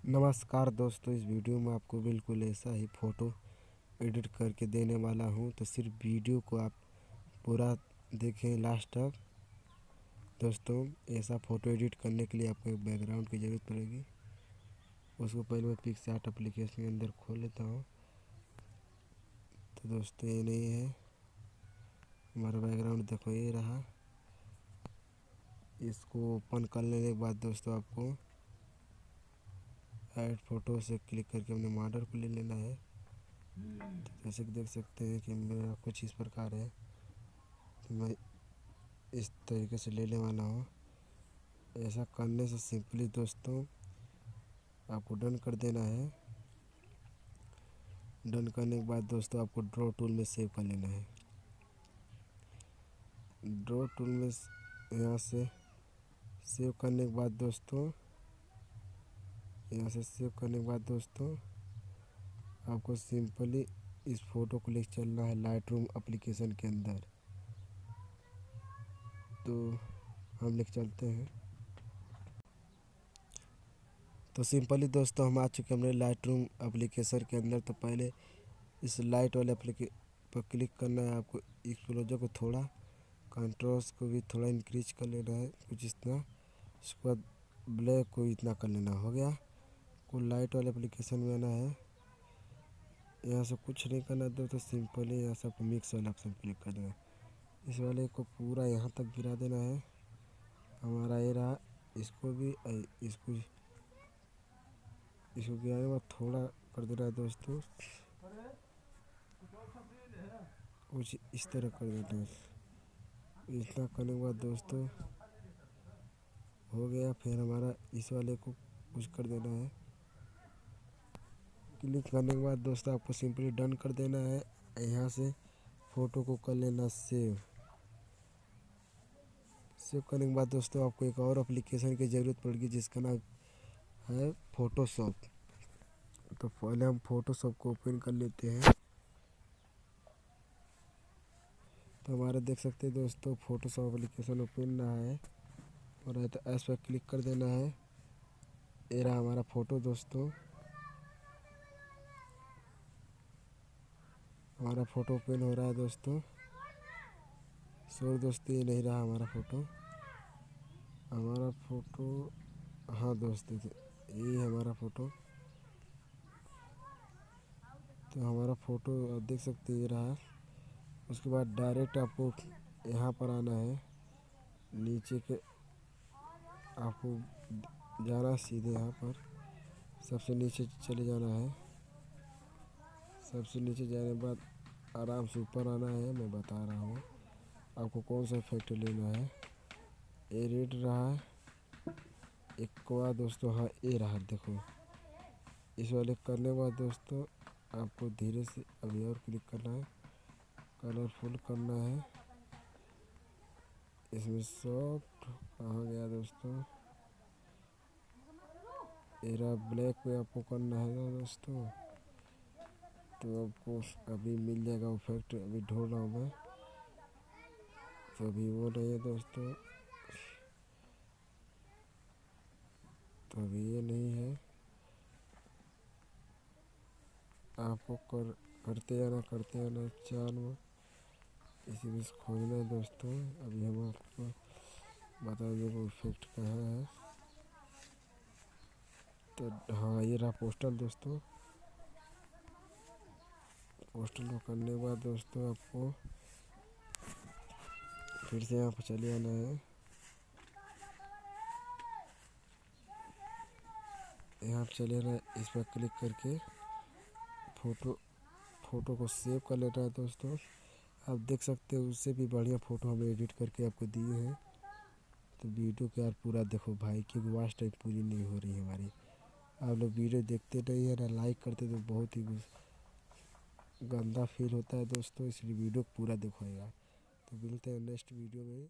नमस्कार दोस्तों, इस वीडियो में आपको बिल्कुल ऐसा ही फ़ोटो एडिट करके देने वाला हूं, तो सिर्फ वीडियो को आप पूरा देखें लास्ट तक। दोस्तों, ऐसा फ़ोटो एडिट करने के लिए आपको एक बैकग्राउंड की ज़रूरत पड़ेगी। उसको पहले मैं पिक्सआर्ट एप्लीकेशन के अंदर खोल लेता हूं। तो दोस्तों, ये नहीं है हमारा बैकग्राउंड, देखो ये रहा। इसको ओपन कर लेने के बाद दोस्तों आपको ऐड फोटो से क्लिक करके अपने मॉडल को ले लेना है। तो जैसे कि देख सकते हैं कि मेरा कुछ इस प्रकार है, तो मैं इस तरीके से लेने वाला हूँ। ऐसा करने से सिंपली दोस्तों आपको डन कर देना है। डन करने के बाद दोस्तों आपको ड्रॉ टूल में सेव कर लेना है। ड्रॉ टूल में यहाँ से सेव करने के बाद दोस्तों आपको सिंपली इस फ़ोटो को लेकर चलना है लाइट रूम एप्लीकेशन के अंदर। तो हम लेके चलते हैं। तो सिंपली दोस्तों हम आ चुके हैं अपने लाइट रूम एप्लीकेशन के अंदर। तो पहले इस लाइट वाले पर क्लिक करना है आपको। एक्सपोजर को थोड़ा, कंट्रास्ट को भी थोड़ा इंक्रीज कर लेना है, कुछ इतना। उसके बाद ब्लैक को इतना कर लेना। हो गया। को लाइट वाले एप्लीकेशन में आना है। यहाँ से कुछ नहीं करना दोस्तों, सिंपली यहाँ से आपको मिक्स वाला ऑप्शन क्लिक कर देना है। इस वाले को पूरा यहाँ तक गिरा देना है। हमारा ये रहा। इसको भी इसको गिराने के बाद थोड़ा कर देना है दोस्तों, कुछ इस तरह कर देना है। इतना करने के बाद दोस्तों हो गया। फिर हमारा इस वाले को कुछ कर देना है। क्लिक करने के बाद दोस्तों आपको सिंपली डन कर देना है। यहाँ से फ़ोटो को कर लेना सेव करने के बाद दोस्तों आपको एक और एप्लीकेशन की ज़रूरत पड़ेगी, जिसका नाम है फ़ोटोशॉप। तो पहले हम फ़ोटोशॉप को ओपन कर लेते हैं। तो हमारा देख सकते हैं दोस्तों फ़ोटोशॉप एप्लीकेशन ओपन रहा है, और इस पर क्लिक कर देना है। ये रहा हमारा फ़ोटो दोस्तों। हमारा फ़ोटो ओपन हो रहा है दोस्तों। सॉरी दोस्तों, ये नहीं रहा हमारा फ़ोटो। हाँ दोस्तों, ये है हमारा फ़ोटो। तो हमारा फ़ोटो आप देख सकते हैं, ये रहा। उसके बाद डायरेक्ट आपको यहाँ पर आना है। नीचे के आपको जाना सीधे यहाँ पर, सबसे नीचे चले जाना है। सबसे नीचे जाने के बाद आराम से ऊपर आना है। मैं बता रहा हूँ आपको कौन सा इफेक्ट लेना है। ये रेड रहा है एक को दोस्तों। हाँ, ये रहा देखो। इस वाले करने के बाद दोस्तों आपको धीरे से अभी और क्लिक करना है, कलरफुल करना है। इसमें सॉफ्ट कहाँ गया दोस्तों, एरा ब्लैक पे आपको करना है ना दोस्तों। तो आपको अभी मिल जाएगा इफेक्ट, अभी ढूंढ रहा हूँ मैं। तो अभी वो नहीं है दोस्तों, तो अभी ये नहीं है। आपको करते जाना चाल में, इसी में खोजना है दोस्तों। अभी हम आपको बता दें वो इफेक्ट कहाँ है। तो हाँ, ये रहा पोस्टर दोस्तों। पोस्टर को करने के बाद दोस्तों आपको फिर से यहाँ पर चले आना है। यहाँ पर चले आना है, इस पर क्लिक करके फ़ोटो को सेव कर लेना है दोस्तों। आप देख सकते हो उससे भी बढ़िया फ़ोटो हमें एडिट करके आपको दिए हैं। तो वीडियो को यार पूरा देखो भाई, क्योंकि वॉच टाइम पूरी नहीं हो रही है हमारी। आप लोग वीडियो देखते नहीं है ना, लाइक करते तो बहुत ही गंदा फील होता है दोस्तों, इसलिए वीडियो पूरा देखो यार। तो मिलते हैं नेक्स्ट वीडियो में।